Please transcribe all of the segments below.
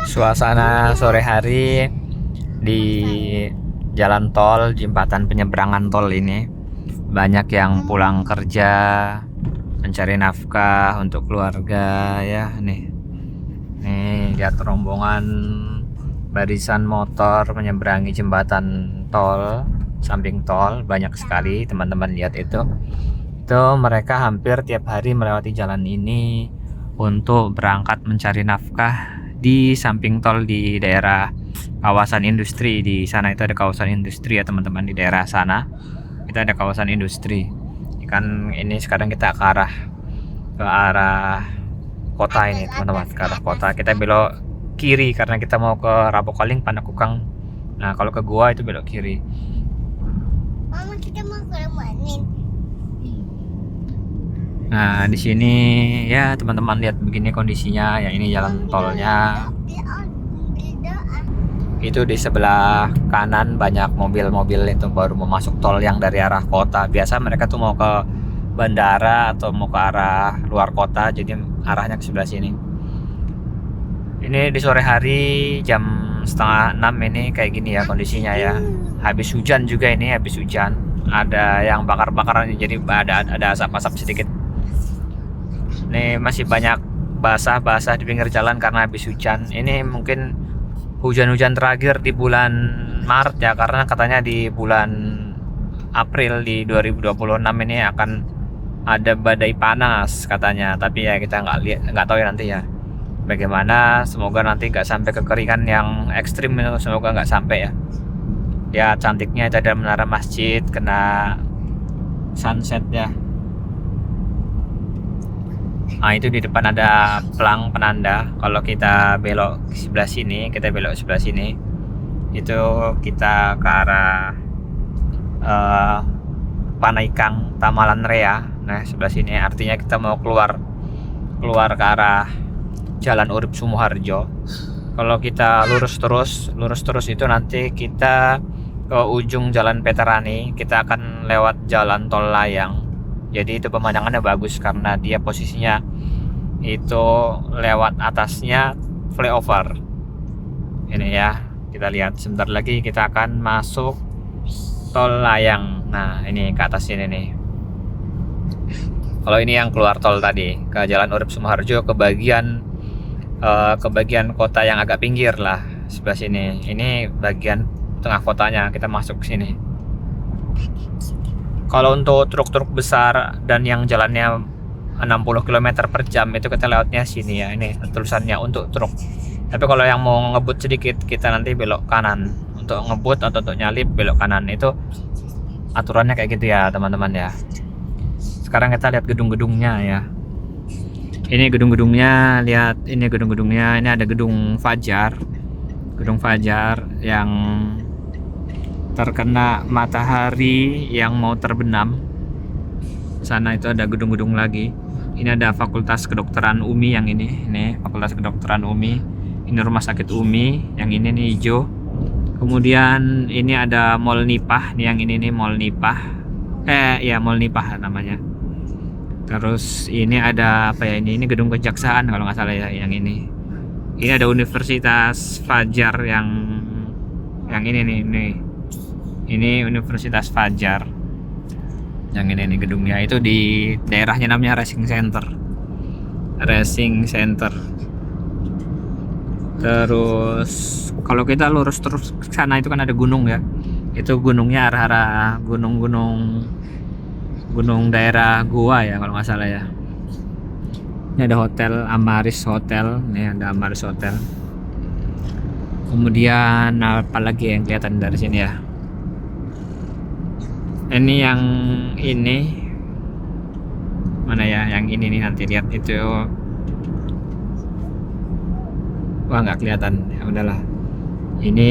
Suasana sore hari di jalan tol, jembatan penyeberangan tol ini. Banyak yang pulang kerja, mencari nafkah untuk keluarga ya nih. Nih lihat rombongan barisan motor menyeberangi jembatan tol, samping tol banyak sekali teman-teman lihat itu. Itu mereka hampir tiap hari melewati jalan ini untuk berangkat mencari nafkah di samping tol di daerah kawasan industri. Di sana itu ada kawasan industri ya teman-teman, di daerah sana kita ada kawasan industri. Kan ini sekarang kita ke arah kota ini teman-teman, ke arah kota. Kita belok kiri karena kita mau ke Rapokaling Panakukang. Nah kalau ke gua itu belok kiri. Mama, kita mau ke Ramanin. Nah di sini ya teman-teman lihat begini kondisinya ya, ini jalan tolnya. Itu di sebelah kanan banyak mobil-mobil itu baru mau masuk tol yang dari arah kota. Biasa mereka tuh mau ke bandara atau mau ke arah luar kota, jadi arahnya ke sebelah sini. Ini di sore hari jam 5:30 ini kayak gini ya kondisinya ya. Habis hujan juga ini, habis hujan. Ada yang bakar-bakaran jadi ada asap-asap sedikit. Ini masih banyak basah-basah di pinggir jalan karena habis hujan. Ini mungkin hujan-hujan terakhir di bulan Maret ya, karena katanya di bulan April di 2026 ini akan ada badai panas katanya. Tapi ya kita nggak tahu ya nanti ya bagaimana. Semoga nanti nggak sampai kekeringan yang ekstrim itu, semoga nggak sampai ya. Ya cantiknya itu ada menara masjid kena sunset ya. Nah itu di depan ada pelang penanda. Kalau kita belok sebelah sini, kita belok sebelah sini, itu kita ke arah Panaikang Tamalan Rea. Nah sebelah sini artinya kita mau keluar ke arah Jalan Urip Sumoharjo. Kalau kita lurus terus itu nanti kita ke ujung Jalan Veterani, kita akan lewat Jalan Tol Layang. Jadi itu pemandangannya bagus karena dia posisinya itu lewat atasnya flyover. Ini ya, kita lihat sebentar lagi kita akan masuk Tol Layang. Nah ini ke atas ini nih. Kalau ini yang keluar tol tadi ke Jalan Urip Sumoharjo ke bagian kota yang agak pinggir lah sebelah sini. Ini bagian tengah kotanya, kita masuk ke sini. Kalau untuk truk-truk besar dan yang jalannya 60 km per jam itu kita lewatnya sini ya. Ini tulisannya untuk truk. Tapi kalau yang mau ngebut sedikit kita nanti belok kanan. Untuk ngebut atau untuk nyalip belok kanan. Itu aturannya kayak gitu ya teman-teman ya. Sekarang kita lihat gedung-gedungnya ya. Ini gedung-gedungnya, lihat ini gedung-gedungnya. Ini ada gedung Fajar. Gedung Fajar yang terkena matahari yang mau terbenam. Sana itu ada gedung-gedung lagi. Ini ada Fakultas Kedokteran UMI yang ini Fakultas Kedokteran UMI. Ini Rumah Sakit UMI, yang ini nih hijau. Kemudian ini ada Mall Nipah, nih yang ini nih Mall Nipah. Ya Mall Nipah namanya. Terus ini ada apa ya, ini gedung kejaksaan kalau nggak salah ya yang ini. Ini ada Universitas Fajar yang ini nih. Ini Universitas Fajar. Yang ini nih gedungnya, itu di daerahnya namanya Racing Center. Terus kalau kita lurus terus ke sana itu kan ada gunung ya. Itu gunungnya arah-arah gunung daerah Goa ya kalau nggak salah ya. Ini ada hotel Amaris Hotel. Nih ada Amaris Hotel. Kemudian apa lagi yang kelihatan dari sini ya? Ini yang ini mana ya, yang ini nih nanti lihat itu. Wah nggak kelihatan ya, udahlah. Ini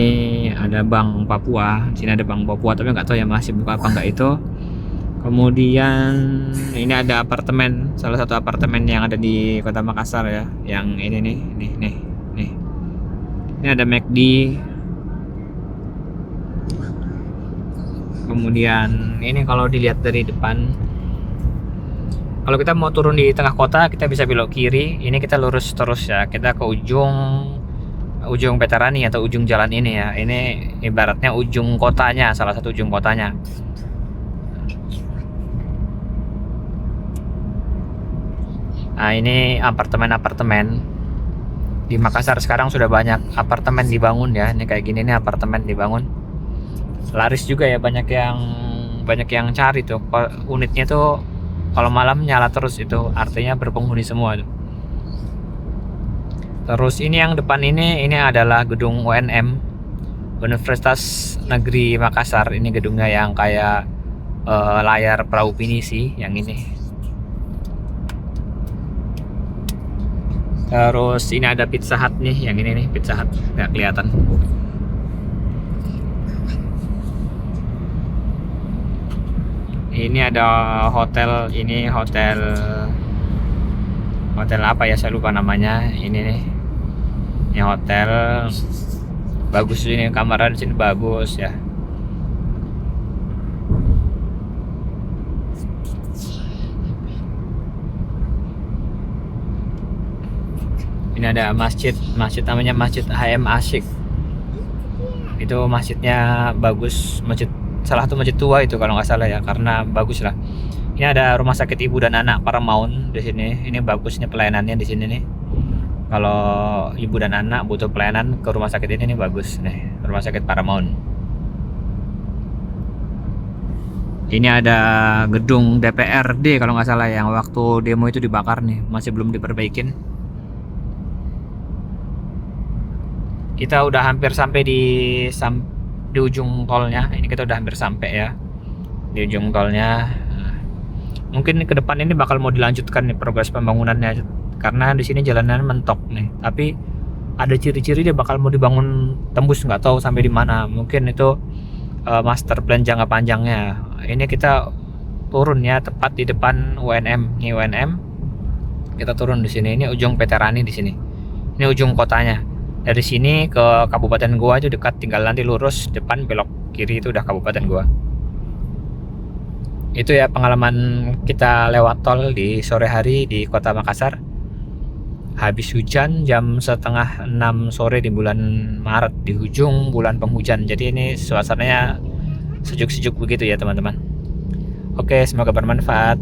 ada Bank Papua, sini ada Bank Papua tapi nggak tahu ya masih buka apa nggak itu. Kemudian ini ada apartemen, salah satu apartemen yang ada di Kota Makassar ya, yang ini nih. Ini ada McD. Kemudian ini kalau dilihat dari depan, kalau kita mau turun di tengah kota kita bisa belok kiri. Ini kita lurus terus ya, kita ke ujung ujung Veterani atau ujung jalan ini ya. Ini ibaratnya ujung kotanya, salah satu ujung kotanya. Nah, ini apartemen-apartemen. Di Makassar sekarang sudah banyak apartemen dibangun ya. Ini kayak gini nih apartemen dibangun. Laris juga ya, banyak yang cari tuh. Unitnya tuh kalau malam nyala terus, itu artinya berpenghuni semua tuh. Terus ini yang depan ini adalah gedung UNM, Universitas Negeri Makassar. Ini gedungnya yang kayak layar perahu pinisi yang ini. Terus ini ada Pizza Hut nih, yang ini nih Pizza Hut, nggak kelihatan. Ini ada hotel, ini hotel apa ya, saya lupa namanya. Ini nih, ini hotel bagus, ini kamarnya di sini bagus ya. Ini ada masjid namanya Masjid HM Asyik. Itu masjidnya bagus, salah satu masjid tua itu kalau nggak salah ya, karena bagus lah. Ini ada rumah sakit ibu dan anak Paramount di sini. Ini bagusnya pelayanannya di sini nih. Kalau ibu dan anak butuh pelayanan ke rumah sakit ini nih bagus nih, rumah sakit Paramount. Ini ada gedung DPRD kalau nggak salah, yang waktu demo itu dibakar nih, masih belum diperbaikin. Kita udah hampir sampai di ujung tolnya. Ini kita udah hampir sampai ya di ujung tolnya. Mungkin ke depan ini bakal mau dilanjutkan nih progres pembangunannya, karena di sini jalannya mentok nih. Tapi ada ciri-ciri dia bakal mau dibangun tembus, nggak tahu sampai di mana. Mungkin itu master plan jangka panjangnya. Ini kita turun ya tepat di depan UNM. Ini UNM. Kita turun di sini. Ini ujung Veterani di sini. Ini ujung kotanya. Dari sini ke Kabupaten Goa itu dekat, tinggal nanti lurus depan belok kiri itu udah Kabupaten Goa. Itu ya pengalaman kita lewat tol di sore hari di Kota Makassar. Habis hujan jam 5:30 sore di bulan Maret, di ujung bulan penghujan. Jadi ini suasananya sejuk-sejuk begitu ya teman-teman. Oke, semoga bermanfaat.